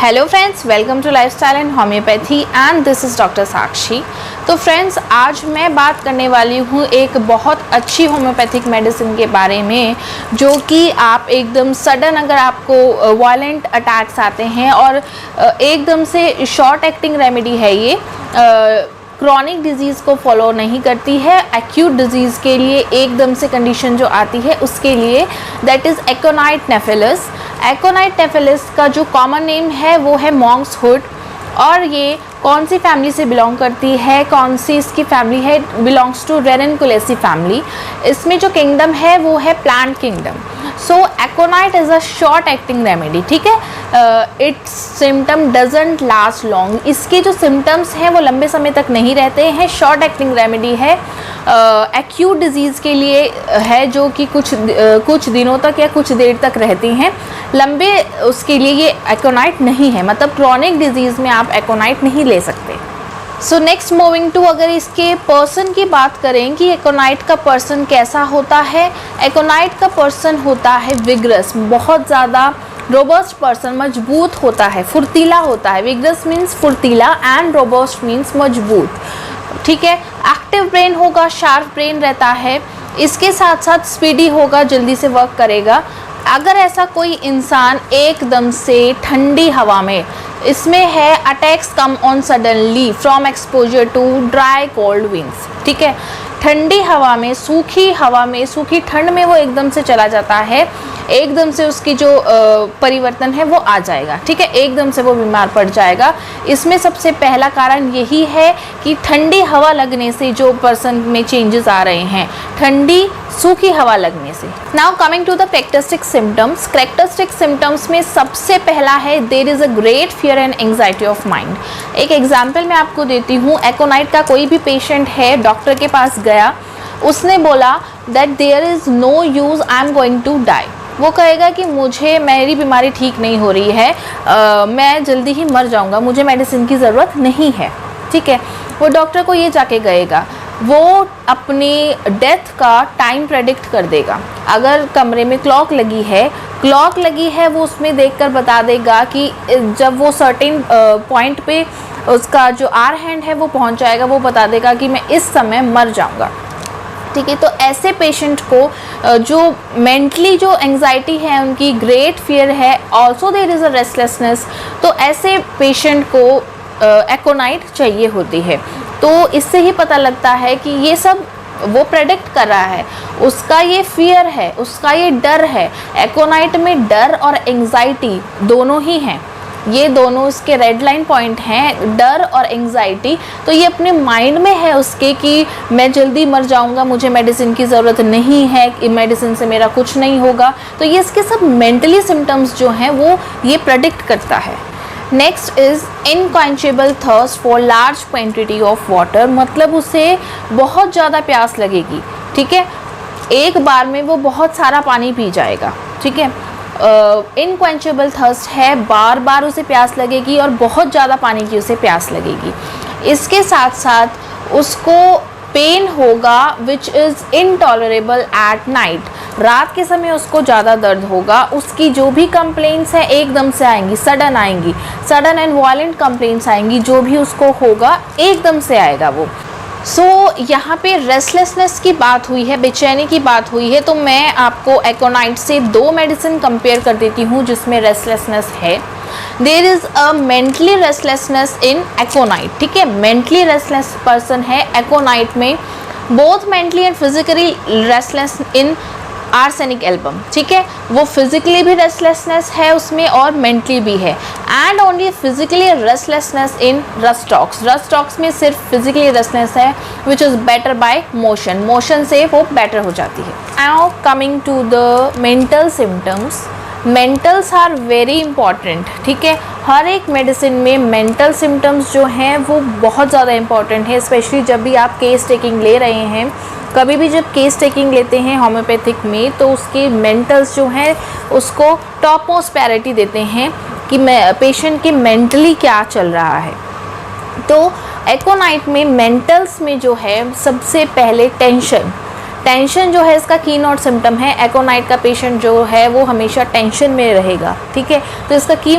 Hello friends, welcome to lifestyle and homeopathy and this is doctor Sakshi. तो friends, आज मैं बात करने वाली हूँ एक बहुत अच्छी होम्योपैथिक मेडिसिन के बारे में, जो कि आप एकदम सडन अगर आपको वायलेंट अटैक्स आते हैं और एकदम से शॉर्ट एक्टिंग रेमेडी है ये, क्रॉनिक डिजीज़ को फॉलो नहीं करती है। एक्यूट डिजीज़ के लिए एकदम से कंडीशन जो आती है उसके लिए, दैट इज़ एकोनाइट नेफेलिस। एकोनाइट नेफेलिस का जो कॉमन नेम है वो है मॉन्क्स हुड। और ये कौन सी फैमिली से बिलोंग करती है, कौन सी इसकी फैमिली है, बिलोंग्स टू रेनिनकुलेसी फैमिली। इसमें जो किंगडम है वो है plant kingdom. So aconite is a short acting remedy, ठीक है। It's symptom doesn't last long. इसके जो सिम्टम्स हैं वो लंबे समय तक नहीं रहते हैं। शॉर्ट एक्टिंग रेमेडी है, एक्यूट डिजीज़ के लिए है, जो कि कुछ दिनों तक या कुछ देर तक रहती हैं। लंबे उसके लिए ये एकोनाइट नहीं है, मतलब क्रॉनिक डिजीज़ में आप एकोनाइट नहीं ले सकते। सो नेक्स्ट मूविंग टू, अगर इसके पर्सन की बात करें कि एकोनाइट का पर्सन कैसा होता है। एकोनाइट का पर्सन होता है विग्रस, बहुत ज़्यादा रोबस्ट पर्सन, मजबूत होता है, फुर्तीला होता है। विग्रस मीन्स फुर्तीला एंड रोबस्ट मीन्स मजबूत, ठीक है। एक्टिव ब्रेन होगा, शार्प ब्रेन रहता है। इसके साथ साथ स्पीडी होगा, जल्दी से वर्क करेगा। अगर ऐसा कोई इंसान एकदम से ठंडी हवा में, इसमें है attacks come on suddenly from exposure to dry cold winds, ठीक है। ठंडी हवा में, सूखी ठंड में वो एकदम से चला जाता है, एकदम से उसकी जो परिवर्तन है वो आ जाएगा, ठीक है। एकदम से वो बीमार पड़ जाएगा। इसमें सबसे पहला कारण यही है कि ठंडी हवा लगने से जो पर्सन में चेंजेस आ रहे हैं, ठंडी सूखी हवा लगने से। Now coming to the characteristic symptoms. Characteristic symptoms में सबसे पहला है there is a great fear and anxiety of mind. एक एग्जाम्पल मैं आपको देती हूँ। एकोनाइट का कोई भी पेशेंट है, डॉक्टर के पास गया, उसने बोला that there is no use, I am going to die. वो कहेगा कि मेरी बीमारी ठीक नहीं हो रही है, मैं जल्दी ही मर जाऊंगा, मुझे मेडिसिन की ज़रूरत नहीं है, ठीक है। वो डॉक्टर को ये जाके कहेगा, वो अपनी डेथ का टाइम प्रेडिक्ट कर देगा। अगर कमरे में क्लॉक लगी है, वो उसमें देखकर बता देगा कि जब वो सर्टेन पॉइंट पे उसका जो आर हैंड है वो पहुंच जाएगा, वो बता देगा कि मैं इस समय मर जाऊंगा, ठीक है। तो ऐसे पेशेंट को जो मेंटली जो एंग्जाइटी है, उनकी ग्रेट फियर है, also there is a restlessness, तो ऐसे पेशेंट को एकोनाइट चाहिए होती है। तो इससे ही पता लगता है कि ये सब वो प्रेडिक्ट कर रहा है, उसका ये फियर है, उसका ये डर है। एकोनाइट में डर और एंग्जाइटी दोनों ही हैं, ये दोनों इसके रेड लाइन पॉइंट हैं, डर और एंग्जाइटी। तो ये अपने माइंड में है उसके कि मैं जल्दी मर जाऊंगा, मुझे मेडिसिन की ज़रूरत नहीं है, कि मेडिसिन से मेरा कुछ नहीं होगा। तो ये इसके सब मेंटली सिम्टम्स जो हैं वो ये प्रेडिक्ट करता है। Next is unquenchable thirst for large quantity of water, मतलब उसे बहुत ज़्यादा प्यास लगेगी, ठीक है। एक बार में वो बहुत सारा पानी पी जाएगा, ठीक है। इनक्वेंचेबल थर्स्ट है, बार बार उसे प्यास लगेगी और बहुत ज़्यादा पानी की उसे प्यास लगेगी। इसके साथ साथ उसको पेन होगा which is intolerable at night. रात के समय उसको ज़्यादा दर्द होगा। उसकी जो भी कंप्लेंट्स हैं एकदम से आएंगी, सडन एंड वायलेंट कंप्लेंट्स आएंगी, जो भी उसको होगा एकदम से आएगा वो। सो यहाँ पे रेस्टलेसनेस की बात हुई है, बेचैनी की बात हुई है, तो मैं आपको एकोनाइट से दो मेडिसिन कंपेयर कर देती हूँ जिसमें रेस्टलेसनेस है। There is a mentally restlessness in aconite, ठीक है। मेंटली रेस्टलेस पर्सन है एकोनाइट में, both mentally and physically restless in arsenic album, ठीक है। वो फिजिकली भी रेस्टलेसनेस है उसमें और मेंटली भी है। And only physically restlessness in rhus tox में सिर्फ फिजिकली रेस्टलेस है, which is better by motion से वो बेटर हो जाती है। Now coming to the mental symptoms. Mentals are very important, ठीक है। हर एक मेडिसिन में मेंटल सिम्टम्स जो हैं वो बहुत ज़्यादा इंपॉर्टेंट है, स्पेशली जब भी आप केस टेकिंग ले रहे हैं। कभी भी जब केस टेकिंग लेते हैं होम्योपैथिक में, तो उसके मेंटल्स जो हैं उसको टॉप मोस्ट प्रायोरिटी देते हैं कि पेशेंट के मेंटली क्या चल रहा है। तो एकोनाइट में मेंटल्स में जो है सबसे पहले टेंशन जो है इसका की नोट सिम्टम है। एकोनाइट का पेशेंट जो है वो हमेशा टेंशन में रहेगा, ठीक है, तो इसका की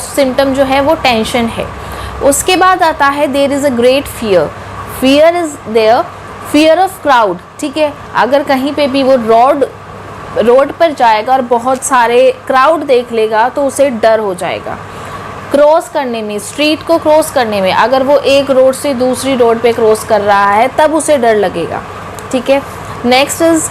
सिम्टम जो है वो टेंशन है। उसके बाद आता है there is a great fear, fear is there, fear of crowd, ठीक है, अगर कहीं पे भी वो रोड पर जाएगा और बहुत सारे क्राउड देख लेगा तो उसे डर हो जाएगा। क्रॉस करने में, स्ट्रीट को क्रॉस करने में, अगर वो एक रोड से दूसरी रोड पे क्रॉस कर रहा है तब उसे डर लगेगा, ठीक है। Next is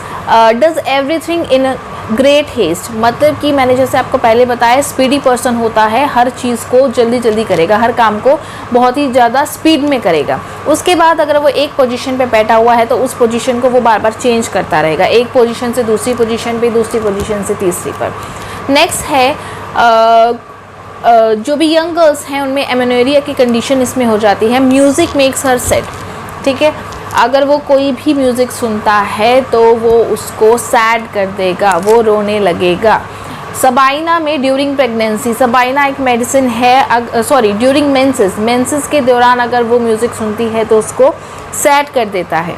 does everything in great haste, मतलब कि मैंने जैसे आपको पहले बताया स्पीडी पर्सन होता है, हर चीज़ को जल्दी जल्दी करेगा, हर काम को बहुत ही ज़्यादा स्पीड में करेगा। उसके बाद अगर वो एक पोजीशन पे बैठा हुआ है तो उस पोजीशन को वो बार बार चेंज करता रहेगा, एक पोजीशन से दूसरी पोजीशन पे, दूसरी पोजीशन से तीसरी पर। नेक्स्ट है जो भी यंग गर्ल्स हैं उनमें एमेनोरिया की कंडीशन इसमें हो जाती है। म्यूज़िक मेक्स हर सेड, ठीक है, अगर वो कोई भी म्यूज़िक सुनता है तो वो उसको सैड कर देगा, वो रोने लगेगा। सबाइना में ड्यूरिंग प्रेगनेंसी, सबाइना एक मेडिसिन है, सॉरी ड्यूरिंग मेंसेस के दौरान अगर वो म्यूज़िक सुनती है तो उसको सैड कर देता है।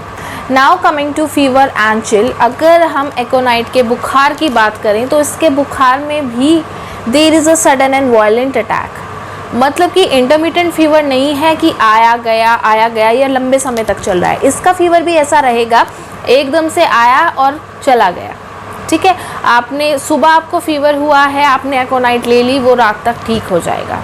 Now coming to fever and chill, अगर हम एकोनाइट के बुखार की बात करें तो इसके बुखार में भी there is a sudden and violent attack, मतलब कि इंटरमिटेंट फीवर नहीं है कि आया गया या लंबे समय तक चल रहा है। इसका फीवर भी ऐसा रहेगा, एकदम से आया और चला गया, ठीक है। आपने सुबह आपको फीवर हुआ है, आपने एकोनाइट ले ली, वो रात तक ठीक हो जाएगा।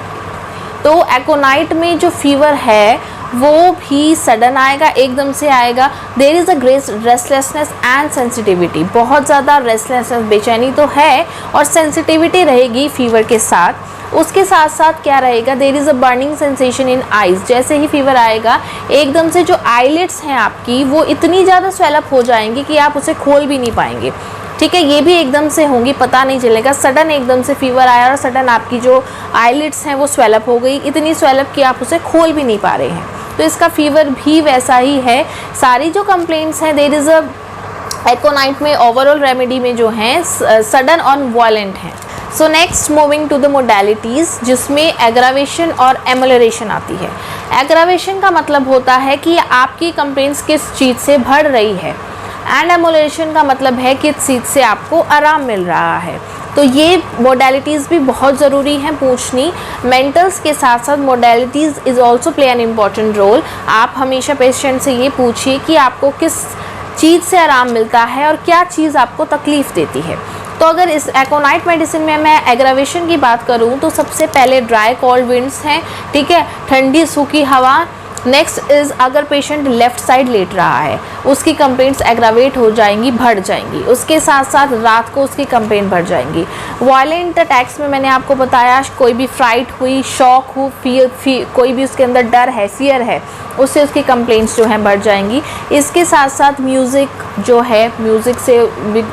तो एकोनाइट में जो फीवर है वो भी सडन आएगा, एकदम से आएगा। There is a great restlessness and sensitivity, बहुत ज़्यादा रेस्टलेसनेस, बेचैनी तो है और सेंसिटिविटी रहेगी फीवर के साथ। उसके साथ साथ क्या रहेगा, there is a burning sensation in eyes, जैसे ही फीवर आएगा एकदम से जो आईलिड्स हैं आपकी वो इतनी ज़्यादा स्वेलअप हो जाएंगी कि आप उसे खोल भी नहीं पाएंगे, ठीक है, ये भी एकदम से होंगी, पता नहीं चलेगा। सडन एकदम से फीवर आया और सडन आपकी जो आईलिड्स हैं वो स्वेलअप हो गई, इतनी स्वेलअप कि आप उसे खोल भी नहीं पा रहे हैं, तो इसका फीवर भी वैसा ही है। सारी जो कंप्लेंट्स हैं देयर इज़ अ एकोनाइट में ओवरऑल रेमेडी में जो हैं सडन और वायलेंट हैं। So next moving to the modalities, जिसमें एग्रावेशन और एमोलरेशन आती है। एग्रावेशन का मतलब होता है कि आपकी कंप्लेंट्स किस चीज़ से बढ़ रही है, एंड एमोलरेशन का मतलब है किस चीज़ से आपको आराम मिल रहा है। तो ये मोडेलिटीज़ भी बहुत ज़रूरी हैं पूछनी। मेंटल्स के साथ साथ modalities is also play an important role. आप हमेशा पेशेंट से ये पूछिए कि आपको किस चीज़ से आराम मिलता है और क्या चीज़ आपको तकलीफ़ देती है। तो अगर इस एकोनाइट मेडिसिन में मैं एग्रावेशन की बात करूँ तो सबसे पहले ड्राई कोल्ड विंड्स हैं, ठीक है, ठंडी सूखी हवा। नेक्स्ट इज़ अगर पेशेंट लेफ़्ट साइड लेट रहा है उसकी कंप्लेंट्स एग्रावेट हो जाएंगी, बढ़ जाएंगी। उसके साथ साथ रात को उसकी कंप्लेंट बढ़ जाएंगी। वायलेंट अटैक्स में मैंने आपको बताया कोई भी फ्राइट हुई, शॉक हो, कोई भी उसके अंदर डर है, फियर है, उससे उसकी कंप्लेंट्स जो हैं बढ़ जाएंगी। इसके साथ साथ म्यूज़िक जो है, म्यूज़िक से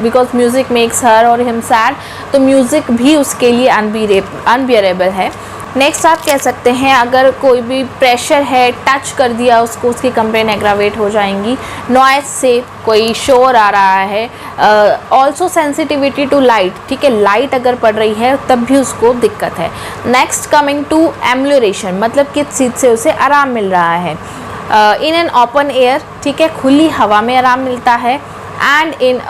बिकॉज म्यूज़िक मेक्स हर और हिम सैड, तो म्यूज़िक भी उसके लिए अनबियरेबल है। नेक्स्ट आप कह सकते हैं अगर कोई भी प्रेशर है, टच कर दिया उसको, उसकी कंप्लेंट एग्रावेट हो जाएंगी। नॉइस से कोई शोर आ रहा है, ऑल्सो सेंसिटिविटी टू लाइट, ठीक है, लाइट अगर पड़ रही है तब भी उसको दिक्कत है। नेक्स्ट कमिंग टू एम्युलेशन, मतलब किस चीज़ से उसे आराम मिल रहा है। इन एन ओपन एयर, ठीक है, खुली हवा में आराम मिलता है। एंड इन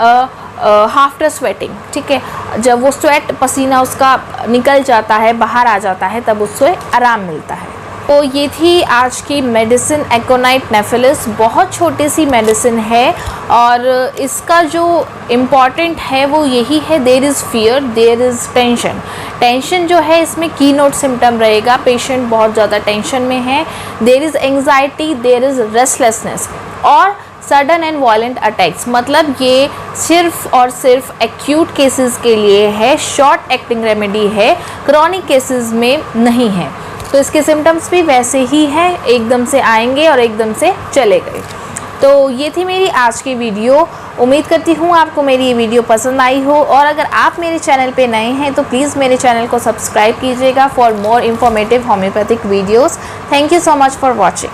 आफ्टर स्वेटिंग, ठीक है, जब वो स्वेट पसीना उसका निकल जाता है, बाहर आ जाता है, तब उससे आराम मिलता है। तो ये थी आज की मेडिसिन एकोनाइट नेफिलिस। बहुत छोटी सी मेडिसिन है और इसका जो इम्पॉर्टेंट है वो यही है, there is fear, there is tension. Tension जो है इसमें की नोट सिम्टम रहेगा, पेशेंट बहुत ज़्यादा टेंशन में है। There is anxiety, there is restlessness और सडन एंड वायलेंट अटैक्स, मतलब ये सिर्फ और सिर्फ एक्यूट केसेस के लिए है, शॉर्ट एक्टिंग रेमेडी है, क्रॉनिक केसेस में नहीं है। तो इसके सिम्टम्स भी वैसे ही हैं, एकदम से आएंगे और एकदम से चले गए। तो ये थी मेरी आज की वीडियो। उम्मीद करती हूँ आपको मेरी ये वीडियो पसंद आई हो, और अगर आप मेरे चैनल पे नए हैं तो प्लीज़ मेरे चैनल को सब्सक्राइब कीजिएगा for more informative homeopathic videos. Thank you so much for watching.